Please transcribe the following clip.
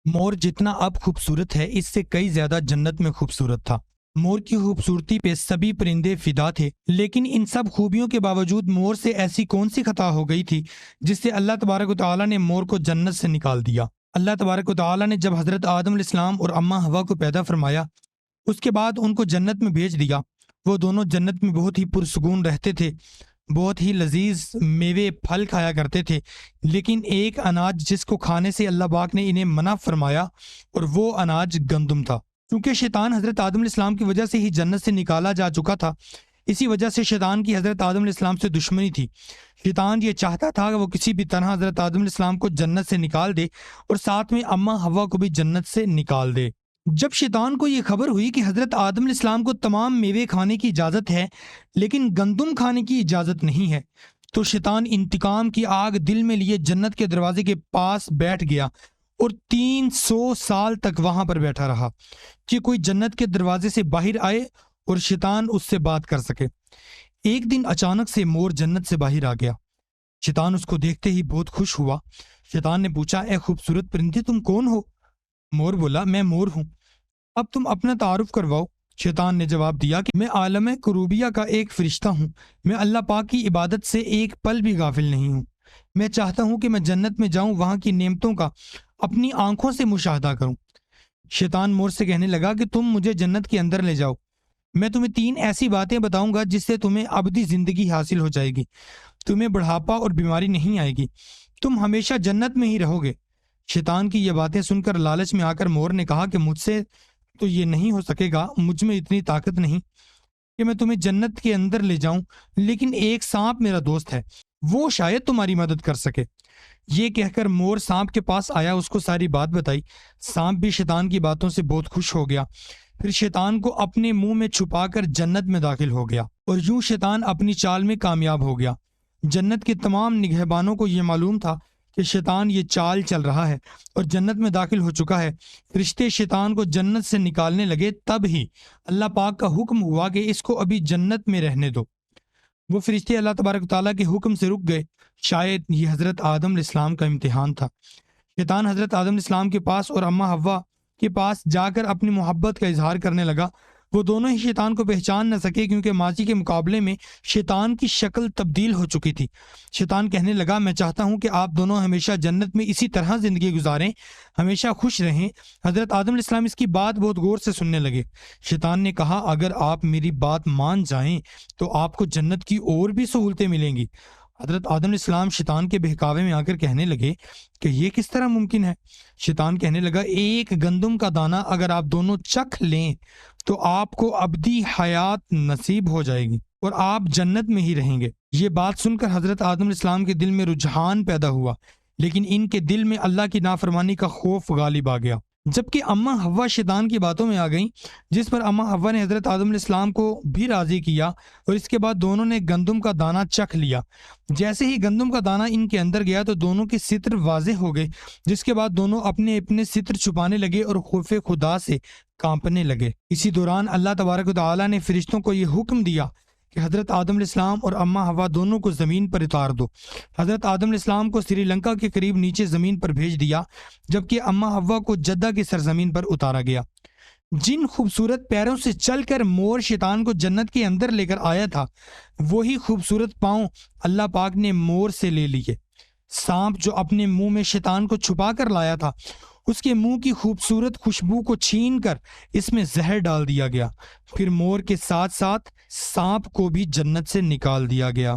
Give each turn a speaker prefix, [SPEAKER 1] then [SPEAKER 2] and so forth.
[SPEAKER 1] مور جتنا اب خوبصورت ہے اس سے کئی زیادہ جنت میں خوبصورت تھا۔ مور کی خوبصورتی پہ سبھی پرندے فدا تھے، لیکن ان سب خوبیوں کے باوجود مور سے ایسی کون سی خطا ہو گئی تھی جس سے اللہ تبارک و تعالیٰ نے مور کو جنت سے نکال دیا۔ اللہ تبارک و تعالیٰ نے جب حضرت آدم علیہ السلام اور اماں ہوا کو پیدا فرمایا، اس کے بعد ان کو جنت میں بھیج دیا۔ وہ دونوں جنت میں بہت ہی پرسکون رہتے تھے، بہت ہی لذیذ میوے پھل کھایا کرتے تھے، لیکن ایک اناج جس کو کھانے سے اللہ پاک نے انہیں منع فرمایا، اور وہ اناج گندم تھا۔ کیونکہ شیطان حضرت آدم علیہ السلام کی وجہ سے ہی جنت سے نکالا جا چکا تھا، اسی وجہ سے شیطان کی حضرت آدم علیہ السلام سے دشمنی تھی۔ شیطان یہ چاہتا تھا کہ وہ کسی بھی طرح حضرت آدم علیہ السلام کو جنت سے نکال دے اور ساتھ میں اماں ہوا کو بھی جنت سے نکال دے۔ جب شیطان کو یہ خبر ہوئی کہ حضرت آدم علیہ السلام کو تمام میوے کھانے کی اجازت ہے لیکن گندم کھانے کی اجازت نہیں ہے، تو شیطان انتقام کی آگ دل میں لیے جنت کے دروازے کے پاس بیٹھ گیا اور 300 سال تک وہاں پر بیٹھا رہا کہ کوئی جنت کے دروازے سے باہر آئے اور شیطان اس سے بات کر سکے۔ ایک دن اچانک سے مور جنت سے باہر آ گیا۔ شیطان اس کو دیکھتے ہی بہت خوش ہوا۔ شیطان نے پوچھا، اے خوبصورت پرندے، تم کون ہو؟ مور بولا، میں مور ہوں، اب تم اپنا تعارف کرواؤ۔ شیطان نے جواب دیا کہ میں عالم کروبیہ کا ایک فرشتہ ہوں، میں اللہ پاک کی عبادت سے ایک پل بھی غافل نہیں ہوں۔ میں چاہتا ہوں کہ میں جنت میں جاؤں، وہاں کی نعمتوں کا اپنی آنکھوں سے مشاہدہ کروں۔ شیطان مور سے کہنے لگا کہ تم مجھے جنت کے اندر لے جاؤ، میں تمہیں 3 ایسی باتیں بتاؤں گا جس سے تمہیں ابدی زندگی حاصل ہو جائے گی، تمہیں بڑھاپا اور بیماری نہیں آئے گی، تم ہمیشہ جنت میں ہی رہو گے۔ شیطان کی یہ باتیں سن کر لالچ میں آ کر مور نے کہا کہ مجھ سے تو یہ نہیں ہو سکے گا، مجھ میں اتنی طاقت نہیں کہ میں تمہیں جنت کے اندر لے جاؤں، لیکن ایک سانپ میرا دوست ہے، وہ شاید تمہاری مدد کر سکے۔ یہ کہہ کر مور سانپ کے پاس آیا، اس کو ساری بات بتائی۔ سانپ بھی شیطان کی باتوں سے بہت خوش ہو گیا، پھر شیطان کو اپنے منہ میں چھپا کر جنت میں داخل ہو گیا، اور یوں شیطان اپنی چال میں کامیاب ہو گیا۔ جنت کے تمام نگہبانوں کو یہ معلوم تھا کہ شیطان یہ چال چل رہا ہے اور جنت میں داخل ہو چکا ہے۔ فرشتے شیطان کو جنت سے نکالنے لگے، تب ہی اللہ پاک کا حکم ہوا کہ اس کو ابھی جنت میں رہنے دو۔ وہ فرشتے اللہ تبارک تعالیٰ کے حکم سے رک گئے۔ شاید یہ حضرت آدم علیہ السلام کا امتحان تھا۔ شیطان حضرت آدم علیہ السلام کے پاس اور اماں حوا کے پاس جا کر اپنی محبت کا اظہار کرنے لگا۔ وہ دونوں ہی شیطان کو پہچان نہ سکے کیونکہ ماضی کے مقابلے میں شیطان کی شکل تبدیل ہو چکی تھی۔ شیطان کہنے لگا، میں چاہتا ہوں کہ آپ دونوں ہمیشہ جنت میں اسی طرح زندگی گزاریں، ہمیشہ خوش رہیں۔ حضرت آدم علیہ السلام اس کی بات بہت غور سے سننے لگے۔ شیطان نے کہا، اگر آپ میری بات مان جائیں تو آپ کو جنت کی اور بھی سہولتیں ملیں گی۔ حضرت آدم علیہ السلام شیطان کے بہکاوے میں آ کر کہنے لگے کہ یہ کس طرح ممکن ہے؟ شیطان کہنے لگا، ایک گندم کا دانہ اگر آپ دونوں چکھ لیں تو آپ کو ابدی حیات نصیب ہو جائے گی اور آپ جنت میں ہی رہیں گے۔ یہ بات سن کر حضرت آدم علیہ السلام کے دل میں رجحان پیدا ہوا، لیکن ان کے دل میں اللہ کی نافرمانی کا خوف غالب آ گیا۔ جبکہ اماں حوا شیطان کی باتوں میں آ گئیں، جس پر اماں حوا نے حضرت آدم علیہ السلام کو بھی راضی کیا، اور اس کے بعد دونوں نے گندم کا دانہ چکھ لیا۔ جیسے ہی گندم کا دانہ ان کے اندر گیا تو دونوں کے ستر واضح ہو گئے، جس کے بعد دونوں اپنے اپنے ستر چھپانے لگے اور خوف خدا سے کانپنے لگے۔ اسی دوران اللہ تبارک و تعالیٰ نے فرشتوں کو یہ حکم دیا کہ حضرت آدم علیہ السلام اور اماں حوا دونوں کو زمین پر اتار دو۔ حضرت آدم علیہ السلام کو سری لنکا کے قریب نیچے زمین پر بھیج دیا، جبکہ اماں حوا کو جدہ کی سرزمین پر اتارا گیا۔ جن خوبصورت پیروں سے چل کر مور شیطان کو جنت کے اندر لے کر آیا تھا، وہی خوبصورت پاؤں اللہ پاک نے مور سے لے لیے۔ سانپ جو اپنے منہ میں شیطان کو چھپا کر لایا تھا، اس کے منہ کی خوبصورت خوشبو کو چھین کر اس میں زہر ڈال دیا گیا، پھر مور کے ساتھ ساتھ سانپ کو بھی جنت سے نکال دیا گیا۔